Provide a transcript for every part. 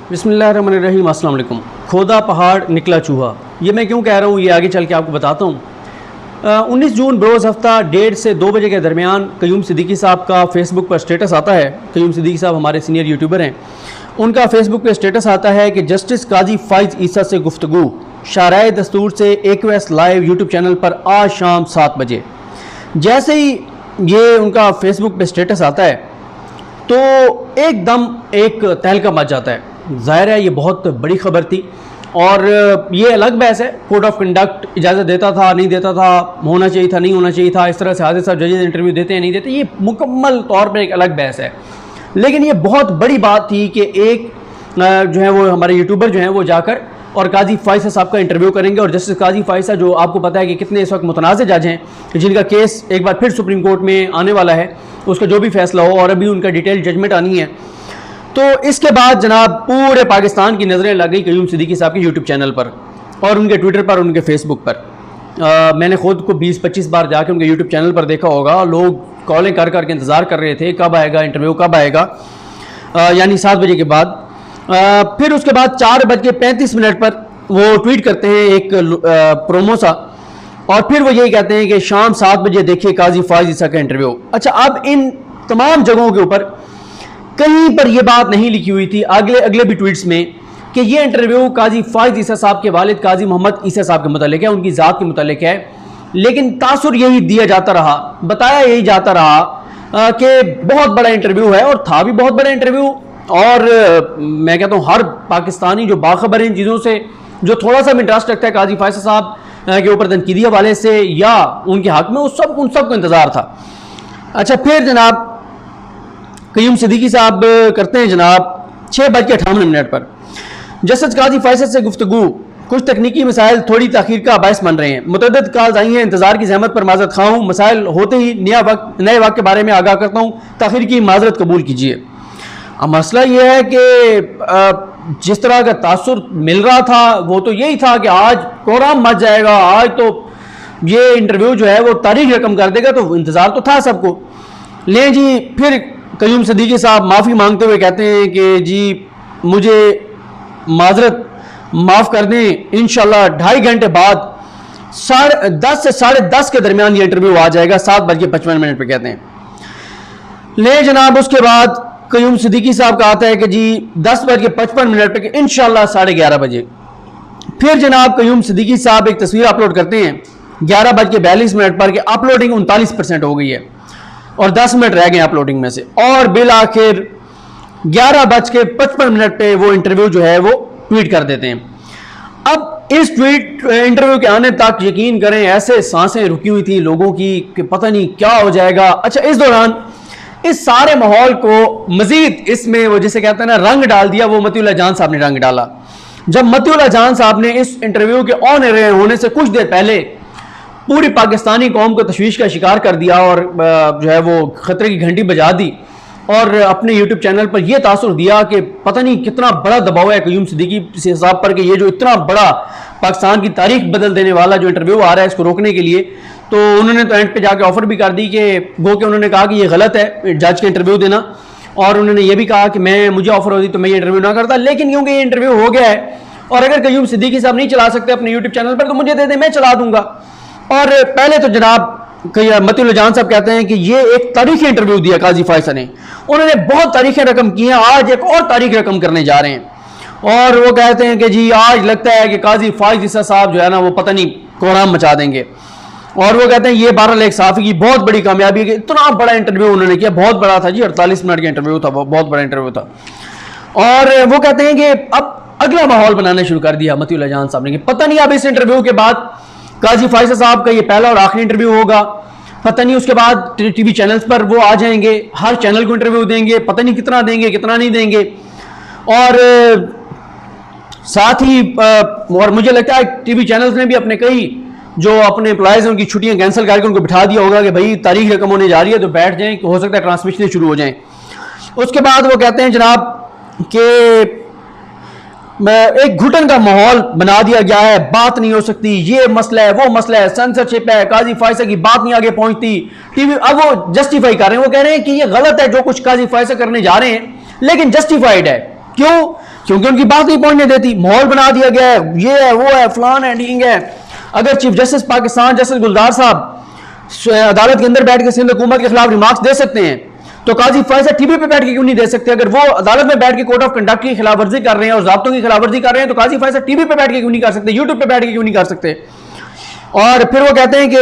बिस्मिल्लाहिर्रहमानिर्रहीम, अस्सलाम वालेकुम। खोदा पहाड़ निकला चूहा, ये मैं क्यों कह रहा हूँ ये आगे चल के आपको बताता हूँ। 19 जून बरोज़ हफ्ता 1:30 से 2 बजे के दरमियान कयूम सिद्दीकी साहब का फेसबुक पर स्टेटस आता है। कयूम सिद्दीकी साहब हमारे सीनियर यूट्यूबर हैं। उनका फेसबुक पे स्टेटस आता है कि जस्टिस काजी फ़ाइज़ ईसा से गुफ्तगू शाराए दस्तूर से AQS लाइव यूट्यूब चैनल पर आज शाम 7 बजे। जैसे ही ये उनका फेसबुक पे स्टेटस आता है तो एकदम एक तहलका मच जाता है। ज़ाहिर है ये बहुत बड़ी खबर थी और ये अलग बहस है, कोड ऑफ कंडक्ट इजाज़त देता था नहीं देता था, होना चाहिए था नहीं होना चाहिए था, इस तरह से हाजिर साहब जजेज इंटरव्यू देते हैं नहीं देते, ये मुकम्मल तौर पर एक अलग बहस है। लेकिन ये बहुत बड़ी बात थी कि एक जो है वो हमारे यूट्यूबर जो हैं वो जाकर और काजी फ़ाइज़ साहब का इंटरव्यू करेंगे। और जस्टिस काजी फ़ाइज़ जो आपको पता है कि कितने इस वक्त मुतनाज़ जज हैं, जिनका केस एक बार फिर सुप्रीम कोर्ट में आने वाला है, उसका जो भी फैसला हो और अभी उनका डिटेल जजमेंट आनी है। तो इसके बाद जनाब पूरे पाकिस्तान की नज़रें लग गई कयूम सिद्दीकी साहब के यूट्यूब चैनल पर और उनके ट्विटर पर, उनके फेसबुक पर। मैंने खुद को 20-25 बार जाके उनके यूट्यूब चैनल पर देखा होगा। लोग कॉलें कर करके इंतज़ार कर रहे थे कब आएगा इंटरव्यू, कब आएगा, यानी 7 बजे के बाद। फिर उसके बाद 4:35 पर वो ट्वीट करते हैं एक प्रोमो सा और फिर वो यही कहते हैं कि शाम 7 बजे देखिए काजी फ़ाइज़ ईसा का इंटरव्यू। अच्छा, अब इन तमाम जगहों के ऊपर कहीं पर यह बात नहीं लिखी हुई थी अगले भी ट्वीट्स में कि ये इंटरव्यू काजी फ़ाइज़ ईसा साहब के वालिद काजी मोहम्मद ईसा साहब के मुतालिक है, उनकी ज़ात के मुतालिक है। लेकिन तासुर यही दिया जाता रहा, बताया यही जाता रहा कि बहुत बड़ा इंटरव्यू है और था भी बहुत बड़ा इंटरव्यू। और मैं कहता हूँ हर पाकिस्तानी जो बाखबर है इन चीज़ों से, जो थोड़ा सा भी इंटरेस्ट रखता है काजी फ़ाइज़ साहब के ऊपर तनकीदी हवाले से या उनके हक में, उन सब को इंतज़ार था। अच्छा, फिर जनाब कयूम सिद्दीकी साहब करते हैं जनाब 6:58 पर जस्टिस काजी फ़ाइज़ से गुफ्तगू, कुछ तकनीकी मसाइल थोड़ी ताखीर का बायस बन रहे हैं। मुतअद्दिद कॉल्स आई हैं, इंतज़ार की ज़हमत पर माज़रत ख़्वाह हूँ। मसाइल होते ही नए वक्त के बारे में आगाह करता हूँ, ताखीर की माज़रत कबूल कीजिए। अब मसला यह है कि जिस तरह का तासुर मिल रहा था वो तो यही था कि आज कोहराम मच जाएगा, आज तो ये इंटरव्यू जो है वो तारीख रकम कर देगा, तो इंतज़ार तो था सबको। ले जी, फिर कयूम सिद्दीकी साहब माफ़ी मांगते हुए कहते हैं कि जी मुझे माफ़ कर दें, इंशाल्लाह 2.5 घंटे बाद 10:30 से 10:30 के दरमियान ये इंटरव्यू आ जाएगा, 7:55 पर कहते हैं। ले जनाब, उसके बाद कयूम सिद्दीकी साहब का आता है कि जी 10:55 पर इंशाल्लाह 11:30 बजे। फिर जनाब कयूम सिद्दीकी साहब एक तस्वीर अपलोड करते हैं 11:42 पर कि अपलोडिंग 39% हो गई है और 10 मिनट रह गए अपलोडिंग में से। और बिल आखिर 11:55 पे वो इंटरव्यू जो है वो ट्वीट कर देते हैं। अब इस इंटरव्यू के आने तक यकीन करें ऐसे सांसें रुकी हुई थी लोगों की कि पता नहीं क्या हो जाएगा। अच्छा, इस दौरान इस सारे माहौल को मजीद इसमें वो जिसे कहते हैं ना रंग डाल दिया, वो मतीउल्लाह जान साहब ने रंग डाला। जब मतीउल्लाह जान साहब ने इस इंटरव्यू के ऑन एयर होने से कुछ देर पहले पूरी पाकिस्तानी कौम को तशवीश का शिकार कर दिया और जो है वो खतरे की घंटी बजा दी और अपने यूट्यूब चैनल पर यह तासुर दिया कि पता नहीं कितना बड़ा दबाव है कयूम सिद्दीकी साहब पर कि ये जो इतना बड़ा पाकिस्तान की तारीख बदल देने वाला जो इंटरव्यू आ रहा है इसको रोकने के लिए, तो उन्होंने तो एंड पे जाके ऑफर भी कर दी कि गो के उन्होंने कहा कि ये गलत है जज का इंटरव्यू देना, और उन्होंने ये भी कहा कि मुझे ऑफर होती तो मैं ये इंटरव्यू ना करता। लेकिन क्योंकि ये इंटरव्यू हो गया है और अगर कयूम सिद्दीकी साहब नहीं चला सकते अपने यूट्यूब चैनल पर तो मुझे दे दें, मैं चला दूंगा। और पहले तो जनाब मतीउल्लाह जान साहब कहते हैं कि ये एक तारीखी इंटरव्यू दिया काजी फ़ाइज़ ने, उन्होंने बहुत तारीखें रकम की हैं, आज एक और तारीख रकम करने जा रहे हैं। और वो कहते हैं कि जी आज लगता है कि काजी फ़ाइज़ ईसा साहब जो है ना वो पता नहीं कोहराम मचा देंगे। और वो कहते हैं ये बहरहाल एक सहाफ़ी की बहुत बड़ी कामयाबी है कि इतना बड़ा इंटरव्यू उन्होंने किया, बहुत बड़ा था जी, 48 मिनट का इंटरव्यू था, बहुत बड़ा इंटरव्यू था। और वो कहते हैं कि अब अगला माहौल बनाना शुरू कर दिया मतीउल्लाह जान साहब ने कि पता नहीं अब इस इंटरव्यू के बाद काजी फ़ाइज़ साहब का ये पहला और आखिरी इंटरव्यू होगा, पता नहीं उसके बाद टीवी चैनल्स पर वो आ जाएंगे, हर चैनल को इंटरव्यू देंगे, पता नहीं कितना देंगे कितना नहीं देंगे। और साथ ही और मुझे लगता है टीवी चैनल्स ने भी अपने कई जो अपने एम्प्लॉयज़ हैं उनकी छुट्टियां कैंसिल करके उनको बिठा दिया होगा कि भाई तारीख रकम होने जा रही है तो बैठ जाएं, हो सकता है ट्रांसमिशन शुरू हो जाएं। उसके बाद वो कहते हैं जनाब कि एक घुटन का माहौल बना दिया गया है, बात नहीं हो सकती, ये मसला है वो मसला है, सेंसरशिप है, काजी फ़ाइज़ की बात नहीं आगे पहुंचती, टीवी। अब वो जस्टिफाई कर रहे हैं, वो कह रहे हैं कि ये गलत है जो कुछ काजी फ़ाइज़ करने जा रहे हैं, लेकिन जस्टिफाइड है। क्यों? क्योंकि उनकी बात नहीं पहुंचने देती, माहौल बना दिया गया है, ये है वो है फलान है ढींग है। अगर चीफ जस्टिस पाकिस्तान जस्टिस गुलजार साहब अदालत के अंदर बैठ के सिंध हुकूमत के खिलाफ रिमार्क्स दे सकते हैं, तो काजी फैज टीवी पे बैठ के क्यों नहीं दे सकते? अगर वो अदालत में बैठ के कोड ऑफ कंडक्ट की खिलाफवर्जी कर रहे हैं और ज़ाब्तों की खिलाफवर्जी कर रहे हैं, तो काजी फैज टीवी पे बैठ के क्यों नहीं कर सकते, यूट्यूब पे बैठ के क्यों नहीं कर सकते? और फिर वो कहते हैं कि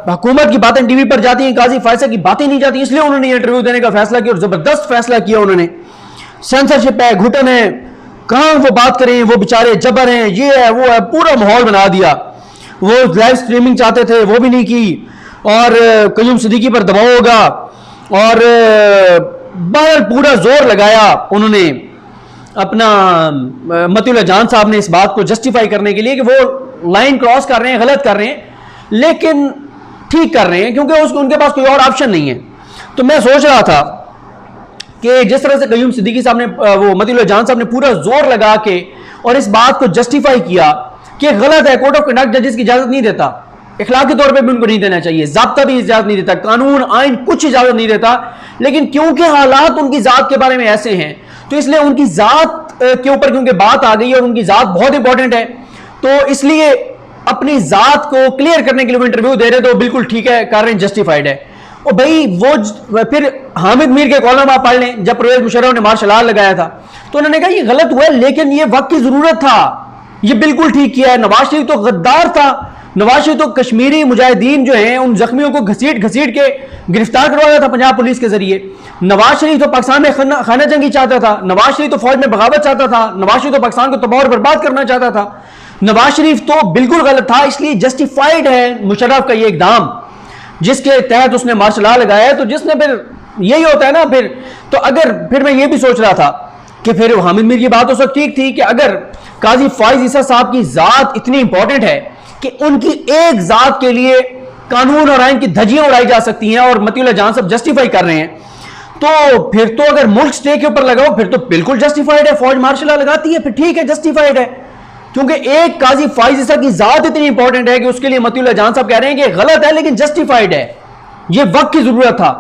हुकूमत की बातें टीवी पर जाती हैं, काजी फैसला की बातें नहीं जाती, इसलिए उन्होंने इंटरव्यू देने का फैसला किया और जबरदस्त फैसला किया उन्होंने। सेंसरशिप है, घुटन है, कहां वो बात करें, वो बेचारे जबर हैं, ये है वो है, पूरा माहौल बना दिया। वो लाइव स्ट्रीमिंग चाहते थे, वो भी नहीं की, और कयूम सिद्दीकी पर दबाव होगा, और बहरहाल पूरा जोर लगाया उन्होंने अपना मतीउल्लाह जान साहब ने इस बात को जस्टिफाई करने के लिए कि वो लाइन क्रॉस कर रहे हैं, गलत कर रहे हैं, लेकिन ठीक कर रहे हैं क्योंकि उनके पास कोई और ऑप्शन नहीं है। तो मैं सोच रहा था कि जिस तरह से कयूम सिद्दीकी साहब ने वो मतीउल्लाह जान साहब ने पूरा जोर लगा के और इस बात को जस्टिफाई किया कि गलत है, कोड ऑफ कंडक्ट जजेस की इजाजत नहीं देता, इखलाकी तौर पे भी उनको नहीं देना चाहिए, ज़ाब्ता भी इजाजत नहीं देता, कानून आइन कुछ इजाजत नहीं देता, लेकिन क्योंकि हालात उनकी जात के बारे में ऐसे हैं तो इसलिए उनकी जात के ऊपर क्योंकि बात आ गई और उनकी जात बहुत इंपॉर्टेंट है, तो इसलिए अपनी जात को क्लियर करने के लिए वो इंटरव्यू दे रहे, तो बिल्कुल ठीक है, कर रहे हैं, जस्टिफाइड है। और भाई वो फिर हामिद मीर के कॉलम आप पढ़ लें, जब परवेज मुशर्रफ ने मार्शल लॉ लगाया था तो उन्होंने कहा ये गलत हुआ है, लेकिन ये वक्त की जरूरत था, ये बिल्कुल ठीक किया है। नवाज शरीफ तो गद्दार था, नवाज शरीफ तो कश्मीरी मुजाहिदीन जो हैं उन जख्मियों को घसीट घसीट के गिरफ्तार करवाया था पंजाब पुलिस के जरिए। नवाज शरीफ तो पाकिस्तान में खाना जंगी चाहता था, नवाज शरीफ तो फौज में बगावत चाहता था, नवाज शरीफ तो पाकिस्तान को तबाह और बर्बाद करना चाहता था, नवाज शरीफ तो बिल्कुल गलत था। इसलिए जस्टिफाइड है मुशर्रफ का ये इकदाम जिसके तहत उसने मार्शल लॉ लगाया है। तो जिसने फिर यही होता है ना, फिर तो अगर फिर मैं ये भी सोच रहा था कि फिर हामिद मीर की बात उस वक्त ठीक थी कि अगर काजी फाइज ईसा साहब की जात इतनी इंपॉर्टेंट है कि उनकी एक जात के लिए कानून और आइन की धज्जियां उड़ाई जा सकती हैं और मतीउल्लाह जान साहब जस्टिफाई कर रहे हैं, तो फिर तो अगर मुल्क स्टे के ऊपर लगाओ फिर तो बिल्कुल जस्टिफाइड है, फौज मार्शल लॉ लगाती है, फिर ठीक है, जस्टिफाइड है। क्योंकि एक काजी फाइज ईसा की जात इतनी इंपॉर्टेंट है कि उसके लिए मतीउल्लाह जान साहब कह रहे हैं कि गलत है लेकिन जस्टिफाइड है, ये वक्त की जरूरत था।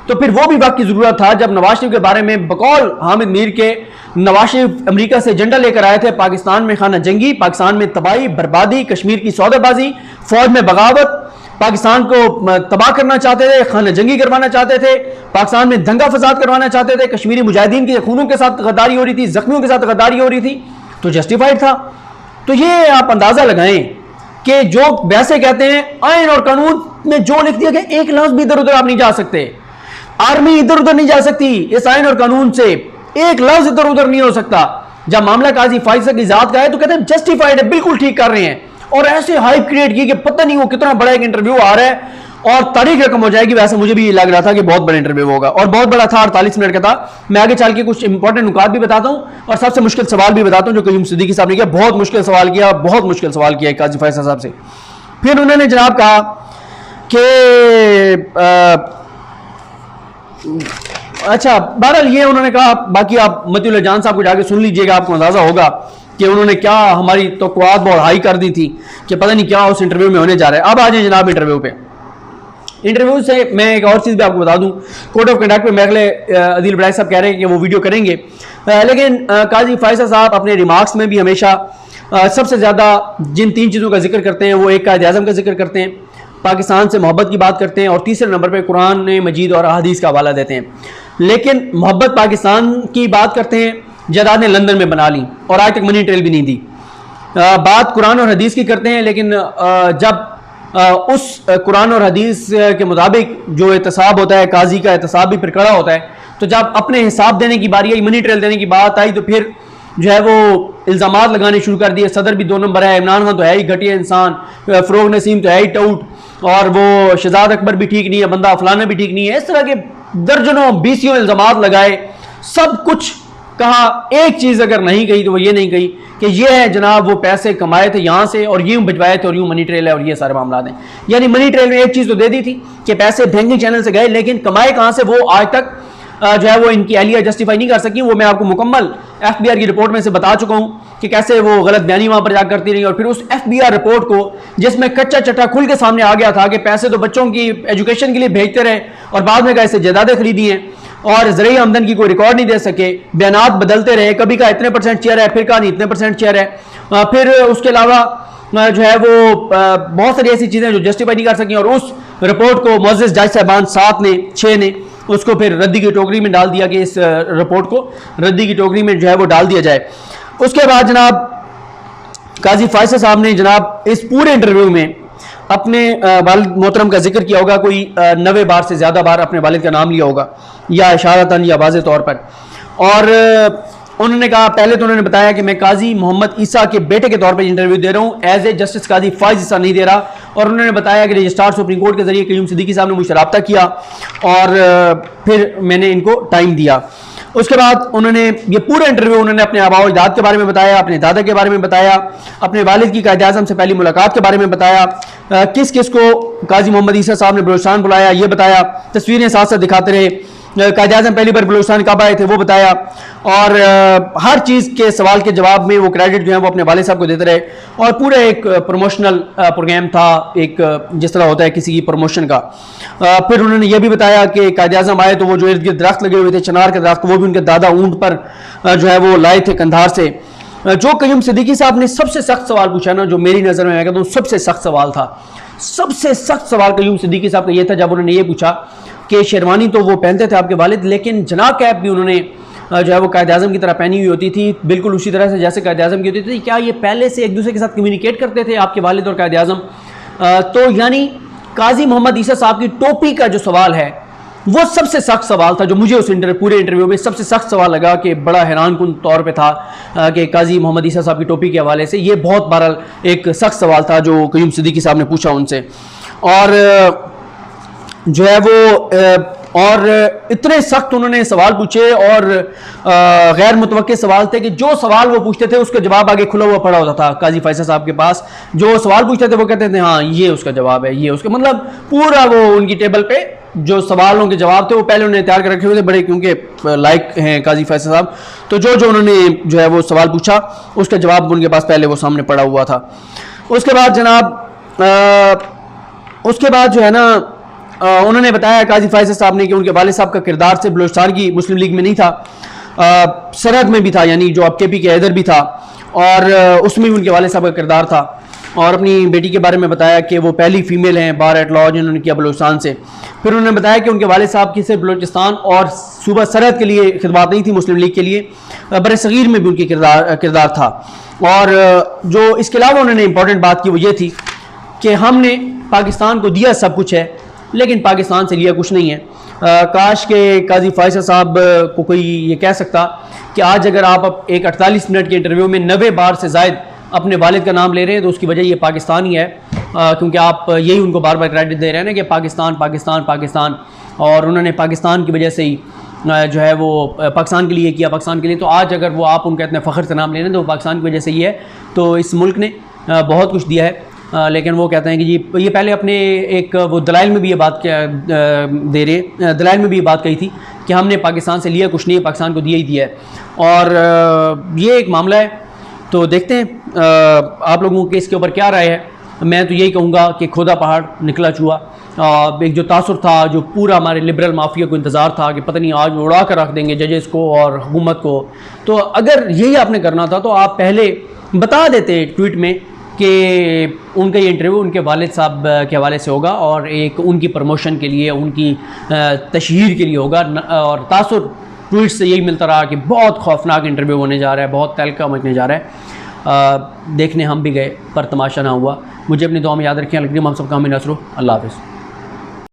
तो फिर वो भी वक्त की जरूरत था जब नवाज शरीफ के बारे में बकौल हामिद मीर के नवाज शरीफ अमेरिका से एजेंडा लेकर आए थे, पाकिस्तान में खाना जंगी, पाकिस्तान में तबाही बर्बादी, कश्मीर की सौदेबाजी, फौज में बगावत, पाकिस्तान को तबाह करना चाहते थे, खाना जंगी करवाना चाहते थे, पाकिस्तान में दंगा फसाद करवाना चाहते थे, कश्मीरी मुजाहिदीन के खूनों के साथ गद्दारी हो रही थी, जख्मियों के साथ गद्दारी हो रही थी, तो जस्टिफाइड था। तो ये आप अंदाजा लगाएं कि जो वैसे कहते हैं आइन और कानून में जो लिख दिया गया एक लफ्ज भी इधर उधर आप नहीं जा सकते, आर्मी इधर उधर नहीं जा सकती इस आइन और कानून से, एक लफ्ज इधर उधर नहीं हो सकता। जब मामला काजी फाइज की जात का है तो कहते हैं जस्टिफाइड है, बिल्कुल ठीक कर रहे हैं, और ऐसे हाइप क्रिएट की कि पता नहीं वो कितना बड़ा एक इंटरव्यू आ रहा है और तारीख रकम हो जाएगी। वैसे मुझे भी लग रहा था कि बहुत बड़ा इंटरव्यू होगा और बहुत बड़ा था, 48 मिनट का था। मैं आगे चल के कुछ इंपॉर्टेंट नुकात भी बताता हूं और सबसे मुश्किल सवाल भी बताता हूं जो कयूम सिद्दीकी साहब ने किया। बहुत मुश्किल सवाल किया, बहुत मुश्किल सवाल किया काजी फैसल साहब से। फिर उन्होंने जनाब कहा कि अच्छा बहरहाल ये उन्होंने कहा, बाकी आप मतीउल्लाह जान साहब को जाके सुन लीजिएगा, आपको अंदाजा होगा कि उन्होंने क्या हमारी तवक्कुआत बहुत हाई कर दी थी कि पता नहीं क्या उस इंटरव्यू में होने जा रहा है। अब आ जाए जनाब इंटरव्यू पे। इंटरव्यू से मैं एक और चीज़ भी आपको बता दूं, कोड ऑफ कंडक्ट पे मेरे लिए अदील बड़ाई साहब कह रहे हैं कि वो वीडियो करेंगे, लेकिन काजी फैसल साहब अपने रिमार्क्स में भी हमेशा सबसे ज़्यादा जिन 3 चीज़ों का जिक्र करते हैं वो एक कायद आज़म का जिक्र करते हैं, पाकिस्तान से मोहब्बत की बात करते हैं और तीसरे नंबर पर कुरान मजीद और अहादीस का हवाला देते हैं। लेकिन मोहब्बत पाकिस्तान की बात करते हैं, जायदाद ने लंदन में बना ली और आज तक मनी ट्रेल भी नहीं दी। बात कुरान और हदीस की करते हैं, लेकिन जब उस कुरान और हदीस के मुताबिक जो एहतसाब होता है, काजी का एहतसाब भी फिर कड़ा होता है, तो जब अपने हिसाब देने की बारी आई, मनी ट्रेल देने की बात आई, तो फिर जो है वो इल्ज़ामात लगाने शुरू कर दिए। सदर भी 2 नंबर है, इमरान खान तो है ही घटिया इंसान, फ़रोग नसीम तो है ही टाउट, और वो शहजाद अकबर भी ठीक नहीं है, बंदा फलाना भी ठीक नहीं है। इस तरह के दर्जनों 20 इल्ज़ामात लगाए, सब कुछ कहा, एक चीज़ अगर नहीं कही तो वो ये नहीं कही कि ये है जनाब वो पैसे कमाए थे यहाँ से और यूँ भिजवाए थे और यूँ मनी ट्रेल है और ये सारे मामला हैं। यानी मनी ट्रेल में एक चीज़ तो दे दी थी कि पैसे बैंकिंग चैनल से गए, लेकिन कमाए कहाँ से वो आज तक जो है वो इनकी एहलिया जस्टिफाई नहीं कर सकी। वो मैं आपको मुकम्मल FBI की रिपोर्ट में से बता चुका हूँ कि कैसे वो गलत बयानी वहाँ पर जाकर करती रही, और फिर उस FBI रिपोर्ट को जिसमें कच्चा चट्टा खुल के सामने आ गया था कि पैसे तो बच्चों की एजुकेशन के लिए भेजते रहे और बाद में कैसे जायदादें खरीदी हैं, और ज़रिए आमदन की कोई रिकॉर्ड नहीं दे सके, बयानात बदलते रहे, कभी का इतने परसेंट शेयर है, फिर का नहीं इतने परसेंट शेयर है, फिर उसके अलावा जो है वो बहुत सारी ऐसी चीज़ें जो जस्टिफाई नहीं कर सकी, और उस रिपोर्ट को मुअज़्ज़ज़ जज साहबान 7 ने 6 ने उसको फिर रद्दी की टोकरी में डाल दिया कि इस रिपोर्ट को रद्दी की टोकरी में जो है वो डाल दिया जाए। उसके बाद जनाब काजी फैसल साहब ने जनाब इस पूरे इंटरव्यू में अपने वालिद मोहतरम का जिक्र किया होगा, कोई 90 बार से ज़्यादा बार अपने वालिद का नाम लिया होगा, या इशारतन या वाज़े तौर पर। और उन्होंने कहा, पहले तो उन्होंने बताया कि मैं काजी मोहम्मद ईसा के बेटे के तौर पर इंटरव्यू दे रहा हूँ, एज ए जस्टिस काजी फ़ाइज़ ईसा नहीं दे रहा। और उन्होंने बताया कि रजिस्ट्रार सुप्रीम कोर्ट के जरिए क़य्यूम सिद्दीकी साहब ने मुझसे रब्ता किया और फिर मैंने इनको टाइम दिया। उसके बाद उन्होंने ये पूरा इंटरव्यू उन्होंने अपने आबा अजदाद के बारे में बताया, अपने दादा के बारे में बताया, अपने वालिद की कायद आज़म से पहली मुलाकात के बारे में बताया, किस किस को काजी मोहम्मद ईसा साहब ने बलूचिस्तान बुलाया ये बताया, तस्वीरें साथ साथ दिखाते रहे, कायद आज़म पहली बार बलूचिस्तान कब आए थे वो बताया, और हर चीज़ के सवाल के जवाब में वो क्रेडिट जो है वो अपने वालिद साहब को देते रहे। और पूरा एक प्रमोशनल प्रोग्राम था, एक जिस तरह होता है किसी की प्रमोशन का। फिर उन्होंने ये भी बताया कि कायद आज़म आए तो वो जो इर्द गिर्द दरख्त लगे हुए थे, चनार के दरख्त, वो भी उनके दादा ऊँट पर जो है वो लाए थे कंधार से। जो क़य्यूम सिद्दीकी साहब ने सबसे सख्त सवाल पूछा ना, जो मेरी नज़र में मैं कहता हूँ सबसे सख्त सवाल था, सबसे सख्त सवाल क़य्यूम सिद्दीकी साहब का ये था जब उन्होंने ये पूछा कि शेरवानी तो वो पहनते थे आपके वालिद, लेकिन जनाब कैप भी उन्होंने जो है वो कायद आज़म की तरह पहनी हुई होती थी, बिल्कुल उसी तरह से जैसे कायद आज़म की होती थी। क्या ये पहले से एक दूसरे के साथ कम्युनिकेट करते थे आपके वालिद और कायद आज़म? तो यानी काजी मोहम्मद ईसा साहब की टोपी का जो सवाल है वो सबसे सख्त सवाल था, जो मुझे उस पूरे इंटरव्यू में सबसे सख्त सवाल लगा, कि बड़ा हैरान कुन तौर पे था कि काजी मोहम्मद ईसा साहब की टोपी के हवाले से ये बहुत बहरहाल एक सख्त सवाल था जो क़य्यूम सिद्दीकी साहब ने पूछा उनसे। और जो है वो और इतने सख्त उन्होंने सवाल पूछे और गैर मुतवक्के सवाल थे कि जो सवाल वो पूछते थे उसका जवाब आगे खुला हुआ पड़ा होता था काजी फैसल साहब के पास। जो सवाल पूछते थे वो कहते थे हाँ ये उसका जवाब है, ये उसका, मतलब पूरा वो उनकी टेबल पे जो सवालों के जवाब थे वो पहले उन्होंने तैयार कर रखे हुए थे, बड़े क्योंकि लाइक हैं काजी फैसल साहब। तो जो उन्होंने जो है वो सवाल पूछा उसका जवाब उनके पास पहले वो सामने पड़ा हुआ था। उसके बाद जनाब उसके बाद जो है ना उन्होंने बताया काजी फैसल साहब ने कि उनके वालिद साहब का किरदार से बलूचिस्तान की मुस्लिम लीग में नहीं था, सरहद में भी था, यानी जो अब KP के हैदर भी था, और उसमें भी उनके वालिद साहब का किरदार था। और अपनी बेटी के बारे में बताया कि वो पहली फीमेल हैं बार एट लॉ जिन्होंने किया बलूचिस्तान से। फिर उन्होंने बताया कि उनके वालिद साहब की सिर्फ बलूचिस्तान और सूबा सरहद के लिए खिदमत नहीं थी मुस्लिम लीग के लिए, बर सगीर में भी उनकी किरदार था। और जो इसके अलावा उन्होंने इंपॉर्टेंट बात की वो ये थी कि हमने पाकिस्तान को दिया सब कुछ है लेकिन पाकिस्तान से लिया कुछ नहीं है। काश के काजी फैसल साहब को कोई ये कह सकता कि आज अगर आप एक 48 मिनट के इंटरव्यू में 90 बार से ज़ायद अपने वालिद का नाम ले रहे हैं तो उसकी वजह ये पाकिस्तान ही है, क्योंकि आप यही उनको बार बार क्रेडिट दे रहे हैं ना कि पाकिस्तान पाकिस्तान पाकिस्तान, और उन्होंने पाकिस्तान की वजह से ही जो है वो पाकिस्तान के लिए किया, पाकिस्तान के लिए। तो आज अगर वो आप उनका इतने फ़ख्र से नाम ले रहे हैं तो पाकिस्तान की वजह से ही है। तो इस मुल्क ने बहुत कुछ दिया है, लेकिन वो कहते हैं कि जी ये पहले अपने एक वो दलाइल में भी ये बात दे रहे, दलाइल में भी ये बात कही थी कि हमने पाकिस्तान से लिया कुछ नहीं है, पाकिस्तान को दिया ही दिया है। और ये एक मामला है, तो देखते हैं आप लोगों के इसके ऊपर क्या राय है। मैं तो यही कहूँगा कि खोदा पहाड़ निकला चूहा, एक जो तासुर था, जो पूरा हमारे लिबरल माफिया को इंतज़ार था कि पता नहीं आज उड़ा कर रख देंगे जजेस को और हुकूमत को। तो अगर यही आपने करना था तो आप पहले बता देते ट्वीट में कि उनका ये इंटरव्यू उनके वालिद साहब के हवाले से होगा और एक उनकी प्रमोशन के लिए, उनकी तशहीर के लिए होगा। और तासुर ट्वीट से यही मिलता रहा कि बहुत खौफनाक इंटरव्यू होने जा रहा है, बहुत तहलका मचने जा रहा है। देखने हम भी गए पर तमाशा ना हुआ। मुझे अपनी दुआ में याद रखें। अलगरीम हम सब का हमें नसरो। अल्लाह हाफ़िज़।